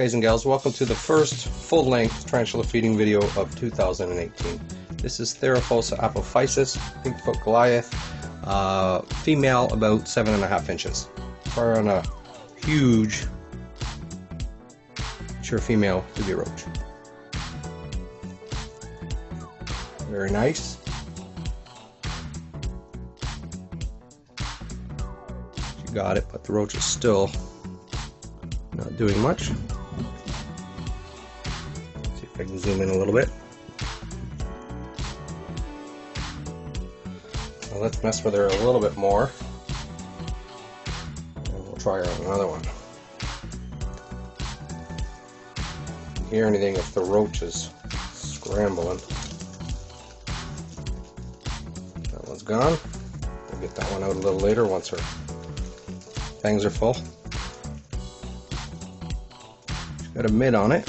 guys and gals, welcome to the first full-length tarantula feeding video of 2018. This is Theraphosa apophysis, Bigfoot Goliath, female about 7.5 inches. Far on a huge, mature female to be a roach. Very nice. She got it, but the roach is still not doing much. See if I can zoom in a little bit. Well, let's mess with her a little bit more, and we'll try her on another one. Hear anything if the roach is scrambling? That one's gone. We'll get that one out a little later once her fangs are full. Got a mid on it.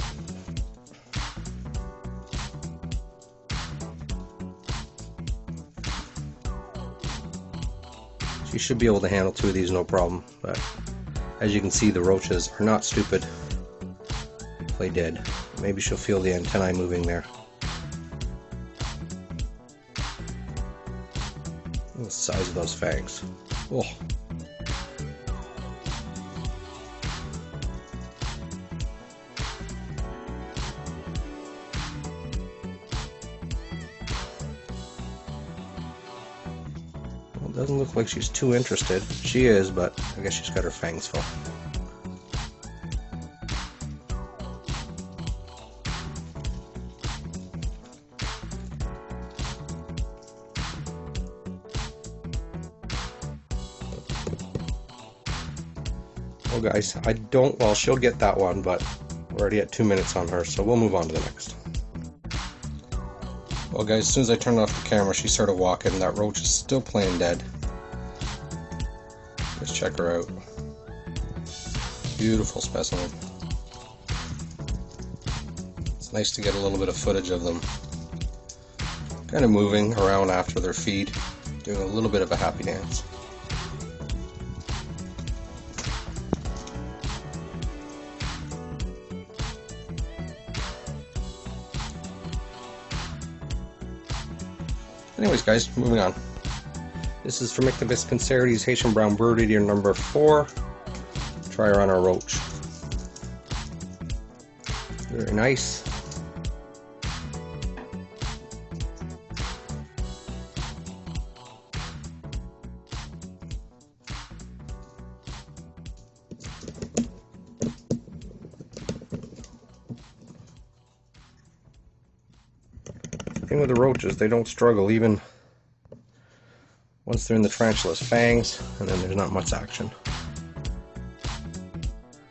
She should be able to handle 2 of these no problem, but as you can see, the roaches are not stupid. They play dead. Maybe she'll feel the antennae moving there. Look at the size of those fangs. Oh. Doesn't look like she's too interested. She is, but I guess she's got her fangs full. Well guys, well, she'll get that one, but we're already at 2 minutes on her, so we'll move on to the next. Well guys, as soon as I turned off the camera, she started walking. That roach is still playing dead. Let's check her out. Beautiful specimen. It's nice to get a little bit of footage of them kind of moving around after their feed, doing a little bit of a happy dance. Anyways guys, moving on. This is Formictopus cancerides Haitian brown bird eater number 4. Try her on our roach. Very nice. The thing with the roaches, they don't struggle even once they're in the tarantula's fangs, and then there's not much action.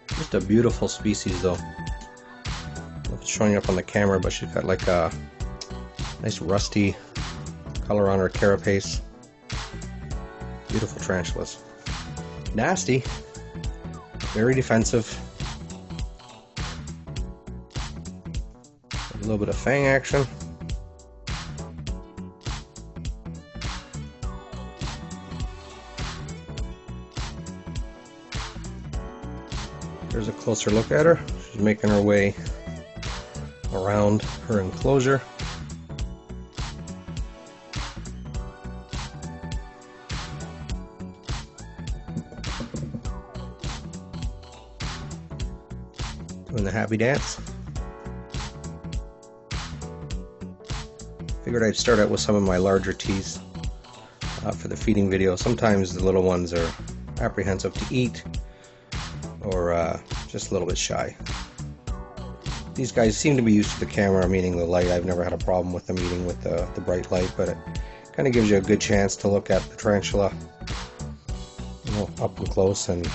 Just a beautiful species though. I don't know if it's showing up on the camera, but she's got like a nice rusty color on her carapace. Beautiful tarantulas. Nasty, very defensive. A little bit of fang action. There's a closer look at her. She's making her way around her enclosure. Doing the happy dance. Figured I'd start out with some of my larger teas for the feeding video. Sometimes the little ones are apprehensive to eat, or just a little bit shy. These guys seem to be used to the camera, meaning the light. I've never had a problem with them eating with the bright light, but it kind of gives you a good chance to look at the tarantula, you know, up and close and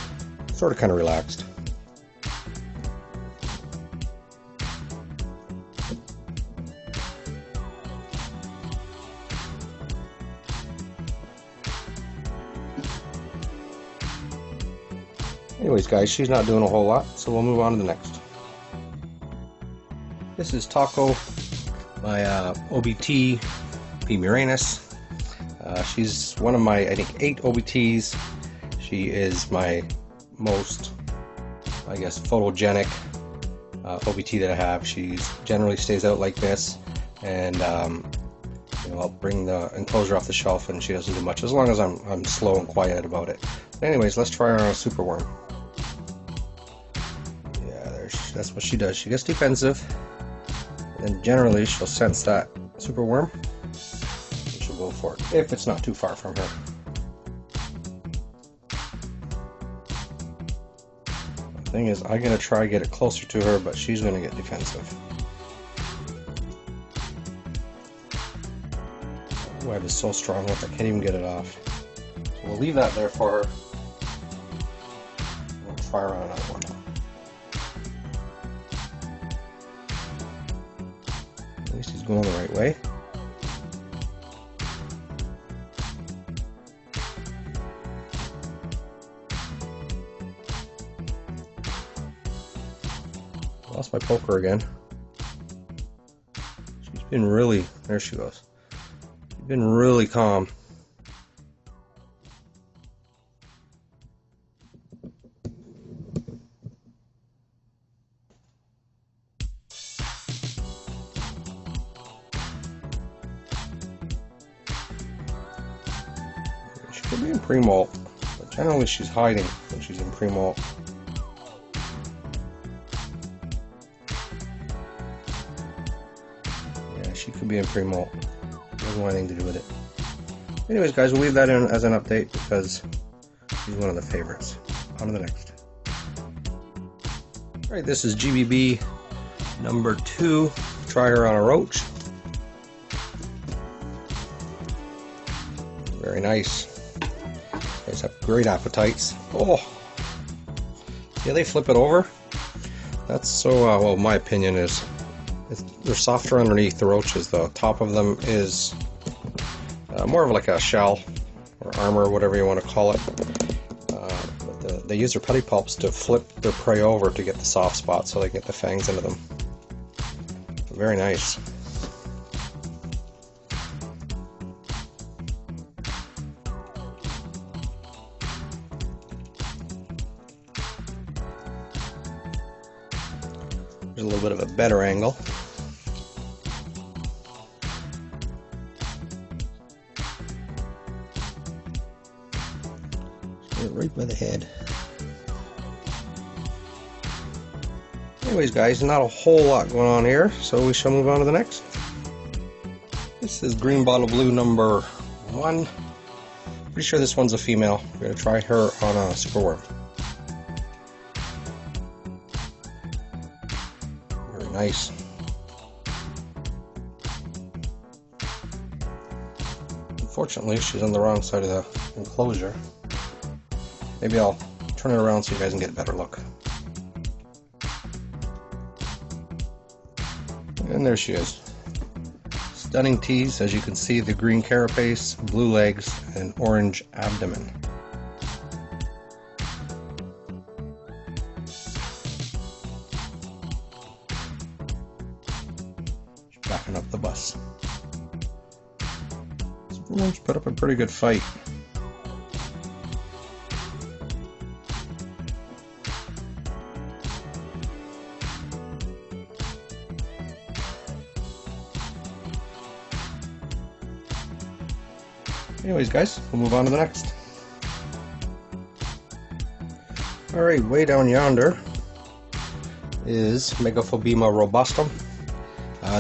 sort of kind of relaxed. Anyways guys, she's not doing a whole lot, so we'll move on to the next. This is Taco, my OBT P. muranus. She's one of my, I think, 8 OBTs. She is my most, I guess, photogenic OBT that I have. She generally stays out like this, and you know, I'll bring the enclosure off the shelf and she doesn't do much, as long as I'm slow and quiet about it. But anyways, let's try her on a superworm. Yeah, that's what she does. She gets defensive, and generally she'll sense that superworm and she'll go for it, if it's not too far from her. The thing is, I'm going to try to get it closer to her, but she's going to get defensive. The web is so strong with it, I can't even get it off. So we'll leave that there for her. We'll try her on another one. At least he's going the right way. Lost my poker again. She's been really, there she goes. She's been really calm. She could be in pre-molt, but generally she's hiding when she's in pre-molt. She could be in pre-molt. Doesn't want anything to do with it. Anyways, guys, we'll leave that in as an update because she's one of the favorites. On to the next. Alright, this is GBB number 2. Try her on a roach. Very nice. Guys have great appetites. Oh! Yeah, they flip it over. That's so, well, my opinion is they're softer underneath, the roaches. The top of them is more of like a shell or armor, whatever you want to call it. But they use their pedipalps to flip their prey over to get the soft spots so they can get the fangs into them. Very nice. There's a little bit of a better angle. Right by the head. Anyways, guys, not a whole lot going on here, so we shall move on to the next. This is green bottle blue number 1. Pretty sure this one's a female. We're going to try her on a superworm. Very nice. Unfortunately, she's on the wrong side of the enclosure. Maybe I'll turn it around so you guys can get a better look. And there she is. Stunning tease, as you can see, the green carapace, blue legs, and orange abdomen. She's backing up the bus. She's put up a pretty good fight. Anyways, guys, we'll move on to the next. Alright, way down yonder is Megaphobema robustum.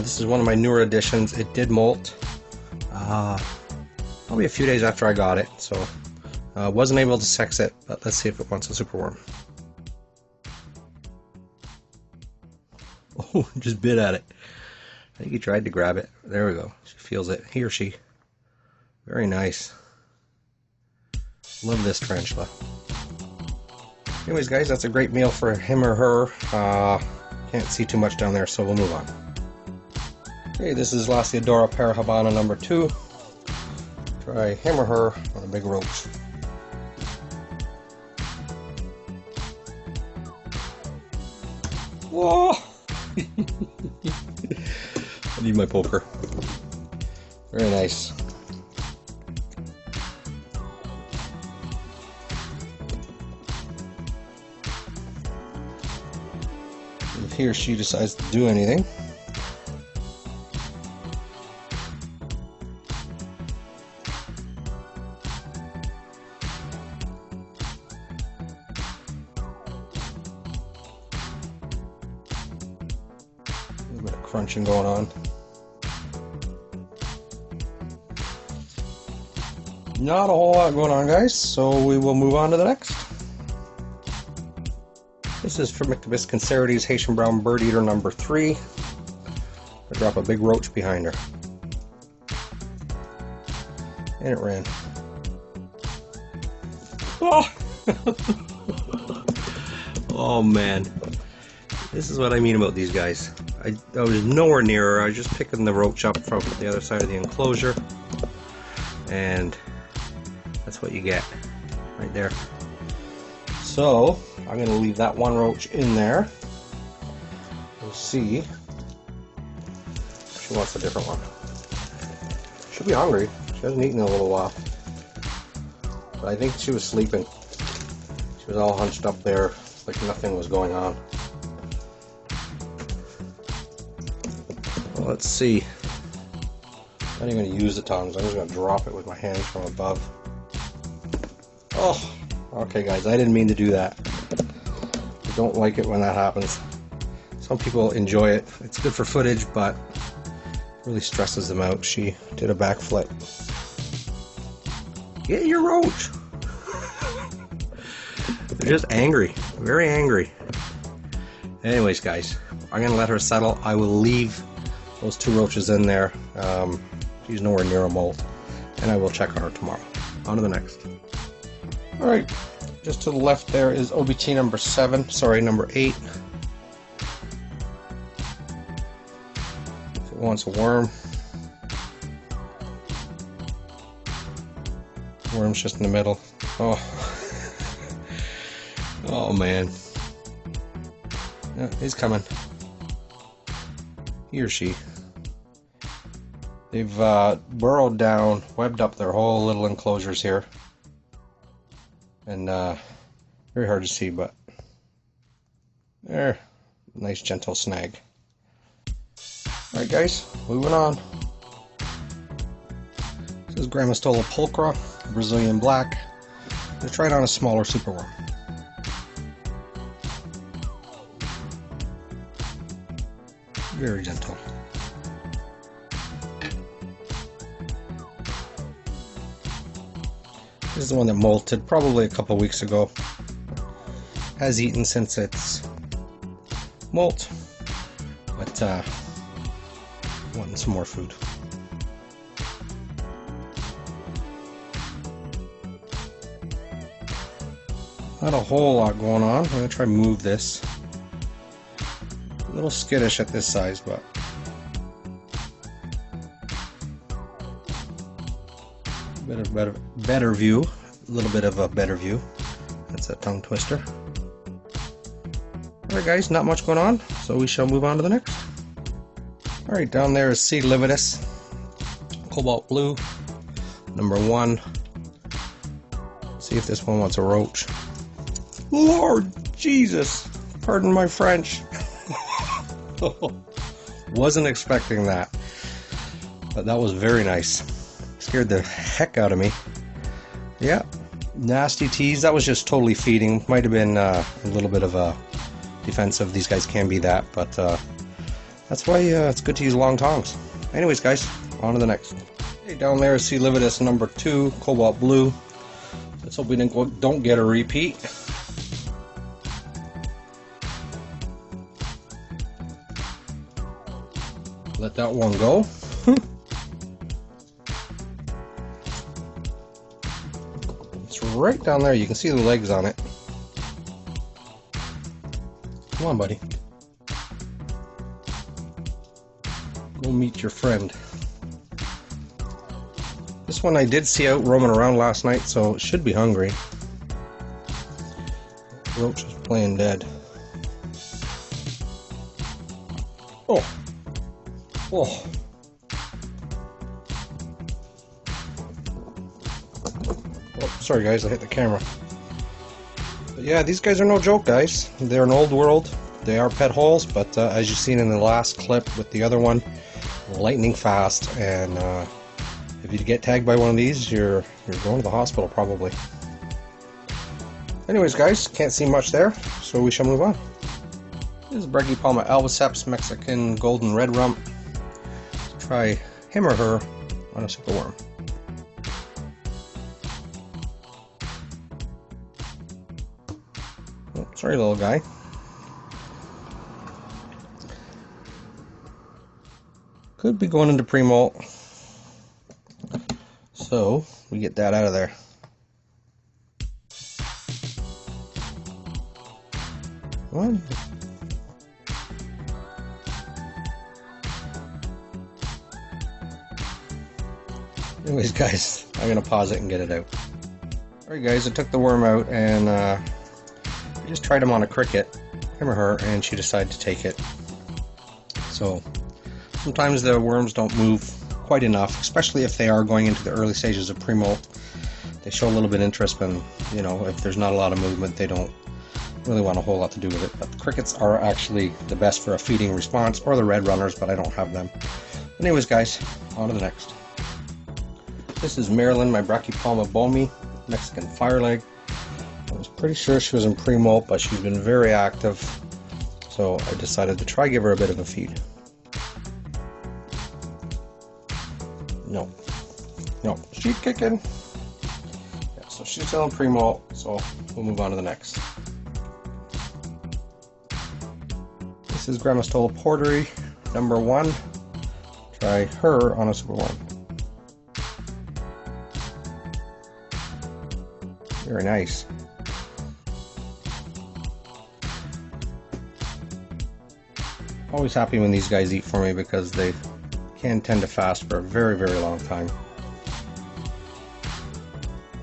This is one of my newer additions. It did molt probably a few days after I got it, so wasn't able to sex it, but let's see if it wants a superworm. Oh, just bit at it. I think he tried to grab it. There we go. She feels it. He or she. Very nice. Love this tarantula. Anyways, guys, that's a great meal for him or her. Can't see too much down there, so we'll move on. Okay, this is Lasiodora parahabana number 2. Try him or her on a big roach. Whoa! I need my poker. Very nice. he or she decides to do anything. A little bit of crunching going on. Not a whole lot going on, guys, so we will move on to the next. This is Formictopus cancerides Haitian brown bird eater number 3. I drop a big roach behind her. And it ran. Oh! Oh man. This is what I mean about these guys. I was nowhere near her. I was just picking the roach up from the other side of the enclosure. And that's what you get right there. So I'm going to leave that one roach in there. We'll see. She wants a different one. She'll be hungry. She hasn't eaten in a little while. But I think she was sleeping. She was all hunched up there like nothing was going on. Well, let's see. I'm not even going to use the tongs. I'm just going to drop it with my hands from above. Oh, okay guys, I didn't mean to do that. I don't like it when that happens. Some people enjoy it. It's good for footage, but it really stresses them out. She did a backflip. Get your roach! They're just angry. Very angry. Anyways, guys, I'm going to let her settle. I will leave those 2 roaches in there. She's nowhere near a molt. And I will check on her tomorrow. On to the next. Alright, just to the left there is OBT number 7, sorry, number 8. It wants a worm. Worm's just in the middle. Oh. Oh man. Yeah, he's coming. He or she. They've burrowed down, webbed up their whole little enclosures here. And very hard to see, but there, nice gentle snag. Alright guys, moving on. This is Grammostola pulchra, Brazilian black. I'm going to try it on a smaller superworm. Very gentle. This is the one that molted probably a couple weeks ago. Has eaten since its molt, but wanting some more food. Not a whole lot going on. I'm going to try and move this. A little skittish at this size, but better view. A little bit of a better view. That's a tongue twister. Alright guys, not much going on, so we shall move on to the next. Alright, down there is C. lividus, cobalt blue, number 1. See if this one wants a roach. Lord Jesus! Pardon my French. Wasn't expecting that. But that was very nice. Scared the heck out of me. Yeah, nasty tease. That was just totally feeding. Might have been a little bit of a defensive. These guys can be that, but that's why it's good to use long tongs. Anyways, guys, on to the next. Okay, down there is C. lividus number 2, cobalt blue. Let's hope we don't get a repeat. Let that one go. It's right down there. You can see the legs on it. Come on, buddy. Go meet your friend. This one I did see out roaming around last night, so it should be hungry. Roach is playing dead. Oh. Oh. Oh, sorry guys, I hit the camera. But yeah, these guys are no joke, guys. They're an old world. They are pet holes, but as you've seen in the last clip with the other one, lightning fast, and if you get tagged by one of these, you're going to the hospital probably. Anyways, guys, can't see much there, so we shall move on. This is Brachypelma albiceps Mexican golden red rump. Let's try him or her on a superworm. Oh, sorry, little guy. Could be going into pre-molt, so we get that out of there. One. Anyways, guys, I'm gonna pause it and get it out. Alright, guys, I took the worm out and I just tried him on a cricket, him or her, and she decided to take it. So sometimes the worms don't move quite enough, especially if they are going into the early stages of pre-molt. They show a little bit of interest, but you know, if there's not a lot of movement, they don't really want a whole lot to do with it. But the crickets are actually the best for a feeding response, or the red runners, but I don't have them. Anyways, guys, on to the next. This is Marilyn, my Brachypelma bomi, Mexican fireleg. I was pretty sure she was in pre-molt, but she's been very active, so I decided to try give her a bit of a feed. No, she's kicking. Yeah, so she's still in pre-molt, so we'll move on to the next. This is Grammostola porteri, number 1. Try her on a superworm. Very nice. Always happy when these guys eat for me because they can tend to fast for a very, very long time.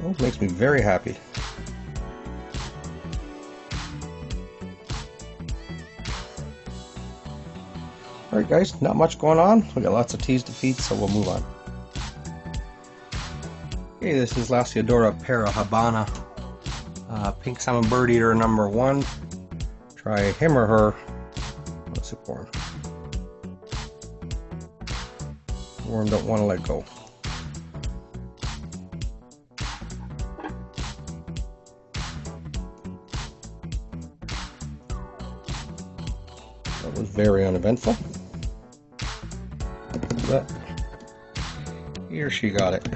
Oh, it makes me very happy. Alright, guys, not much going on. We got lots of teas to feed, so we'll move on. Okay, this is Lasiodora parahabana, pink salmon bird eater number 1. Try him or her on a superworm. Worm don't want to let go. That was very uneventful, but he or she got it.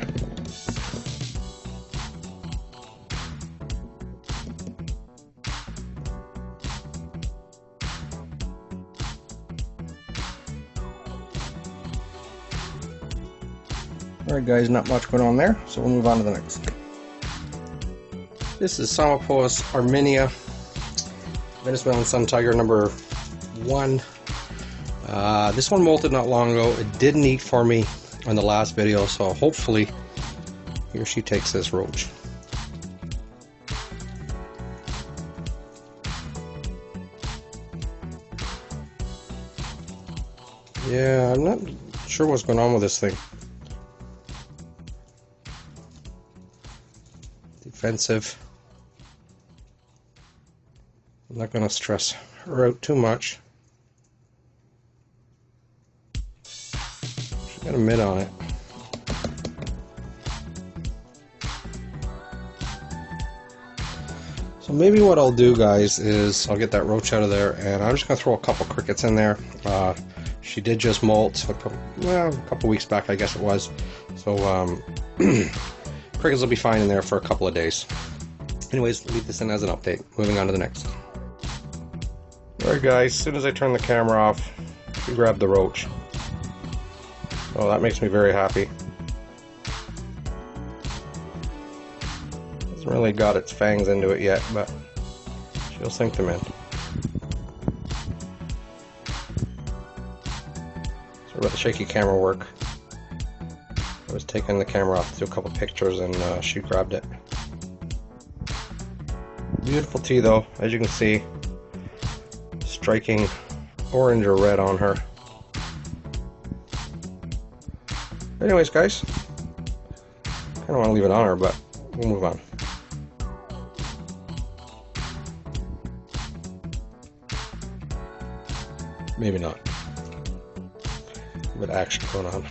Alright, guys, not much going on there, so we'll move on to the next. This is Psammopoeus arminia, Venezuelan sun tiger number 1. This one molted not long ago. It didn't eat for me on the last video, so hopefully he or she takes this roach. Yeah, I'm not sure what's going on with this thing. Defensive. I'm not going to stress her out too much. She's got a mitt on it. So maybe what I'll do, guys, is I'll get that roach out of there, and I'm just going to throw a couple crickets in there. She did just molt a couple weeks back, I guess it was. So crickets will be fine in there for a couple of days. Anyways, leave this in as an update. Moving on to the next. Alright, guys, as soon as I turn the camera off, we grabbed the roach. So that makes me very happy. Hasn't really got its fangs into it yet, but she'll sink them in. So let the shaky camera work. I was taking the camera off to do a couple pictures, and she grabbed it. Beautiful tea, though, as you can see, striking orange or red on her. Anyways, guys, kind of want to leave it on her, but we'll move on. Maybe not. A bit of action going on.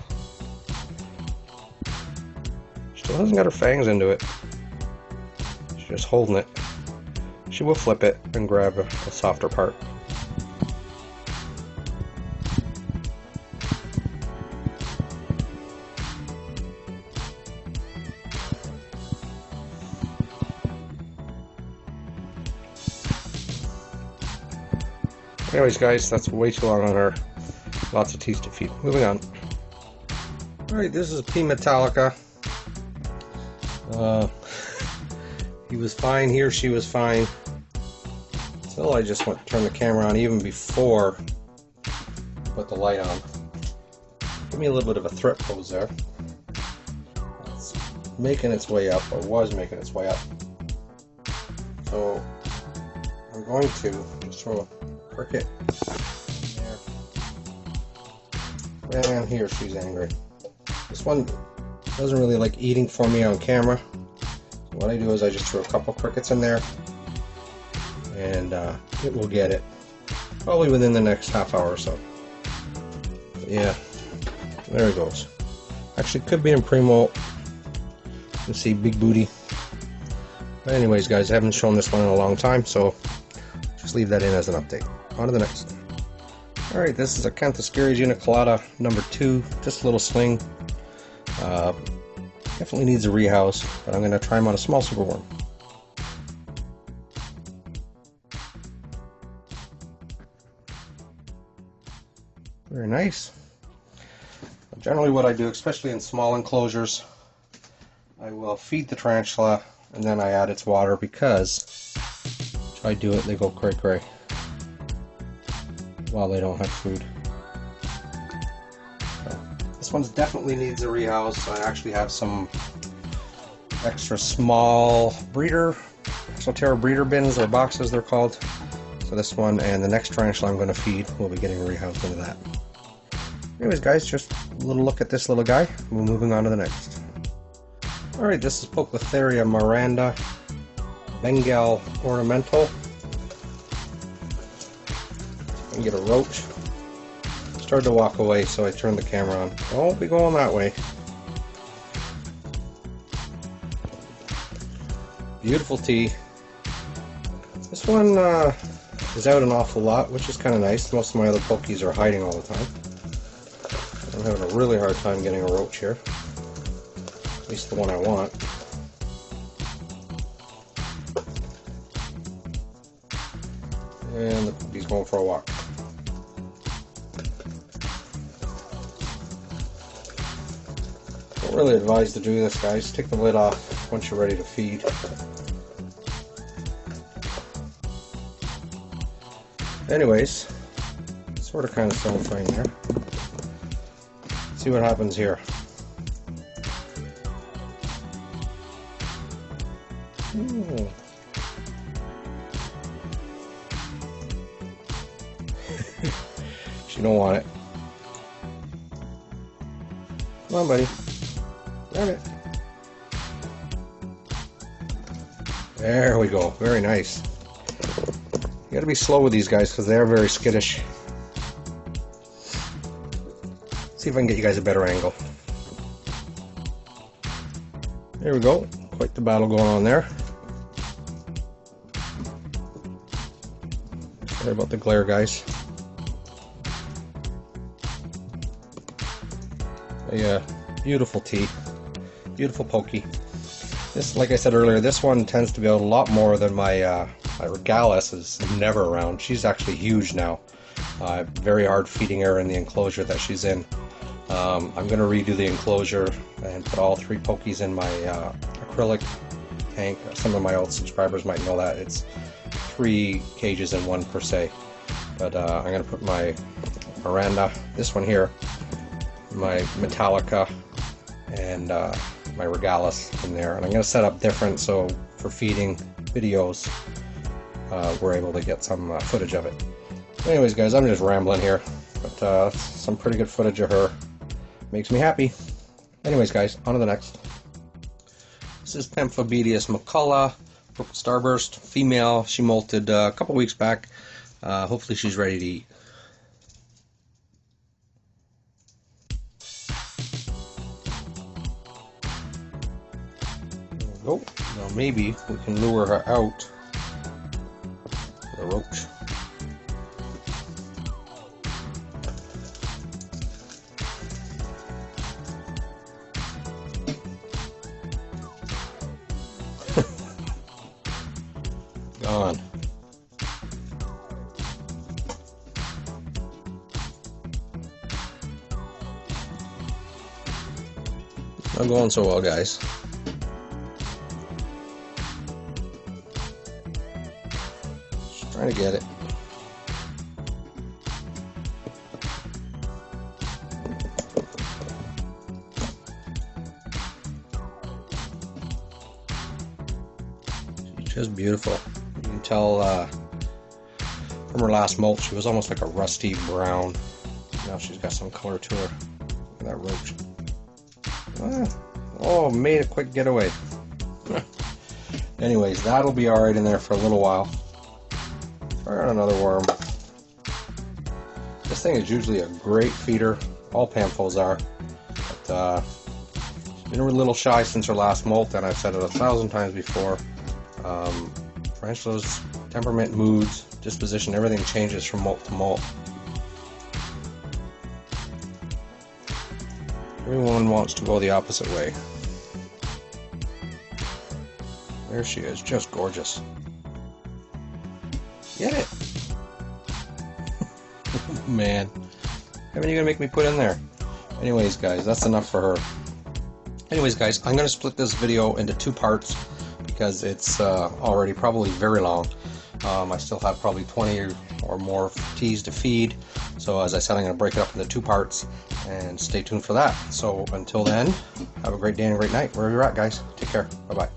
Still hasn't got her fangs into it. She's just holding it. She will flip it and grab a softer part. Anyways guys, that's way too long on her. Lots of teeth to feed. Moving on. Alright, this is P Metallica. He was fine, he or she was fine. Until I just went to turn the camera on even before I put the light on. Give me a little bit of a threat pose there. It's making its way up, or was making its way up. So I'm going to just throw a cricket there. And here she's angry. This one doesn't really like eating for me on camera. So what I do is I just throw a couple crickets in there, and it will get it probably within the next half hour or so. But yeah, there it goes. Actually, could be in pre-molt. You can see big booty. But anyways, guys, I haven't shown this one in a long time, so just leave that in as an update. On to the next. Alright, this is a Canthoscaries unicolata number 2, just a little sling. Definitely needs a rehouse, but I'm going to try him on a small superworm. Very nice. Generally what I do, especially in small enclosures, I will feed the tarantula and then I add its water, because if I do it, they go cray cray while they don't have food. So, this one definitely needs a rehouse. I actually have some extra small breeder, Exoterra breeder bins, or boxes they're called. So this one and the next tarantula I'm going to feed will be getting rehoused into that. Anyways guys, just a little look at this little guy. We're moving on to the next. Alright, this is Poecilotheria Miranda, Bengal ornamental. And get a roach. Started to walk away, so I turned the camera on. I won't be going that way. Beautiful tea. This one is out an awful lot, which is kind of nice. Most of my other pokies are hiding all the time. I'm having a really hard time getting a roach here. At least the one I want. And he's going for a walk. Don't really advise to do this, guys. Take the lid off once you're ready to feed. Anyways, sort of kind of cellophane there. See what happens here. Ooh. She don't want it. Come on, buddy. Grab it. There we go. Very nice. You gotta be slow with these guys because they are very skittish. See if I can get you guys a better angle. There we go. Quite the battle going on there. Sorry about the glare, guys. Yeah, beautiful tea. Beautiful pokey. This, like I said earlier, this one tends to be out a lot more than my my Regalis is never around. She's actually huge now. Very hard feeding her in the enclosure that she's in. I'm going to redo the enclosure and put all 3 pokies in my acrylic tank. Some of my old subscribers might know that. It's 3 cages in one per se. But I'm going to put my Miranda, this one here, my Metallica, and my Regalis in there. And I'm going to set up different so for feeding videos we're able to get some footage of it. Anyways guys, I'm just rambling here, but some pretty good footage of her. Makes me happy. Anyways guys, on to the next. This is Pamphobedius McCullough, Purple Starburst, female. She molted a couple weeks back. Hopefully she's ready to eat. Oh, now maybe we can lure her out. The roach. Gone. Not going so well, guys. Just trying to get it. She's just beautiful. You can tell from her last molt, she was almost like a rusty brown. Now she's got some color to her. Look at that roach. Oh, made a quick getaway. Anyways, that'll be alright in there for a little while. Try on another worm. This thing is usually a great feeder. All Pamphos are. But she's been a little shy since her last molt, and I've said it 1,000 times before. Tarantulas, temperament, moods, disposition, everything changes from molt to molt. Everyone wants to go the opposite way. There she is, just gorgeous. Get it! Man, how many are you gonna make me put in there? Anyways, guys, that's enough for her. Anyways, guys, I'm gonna split this video into 2 parts because it's already probably very long. I still have probably 20 or more teas to feed. So as I said, I'm going to break it up into 2 parts, and stay tuned for that. So until then, have a great day and a great night wherever you're at, guys. Take care. Bye-bye.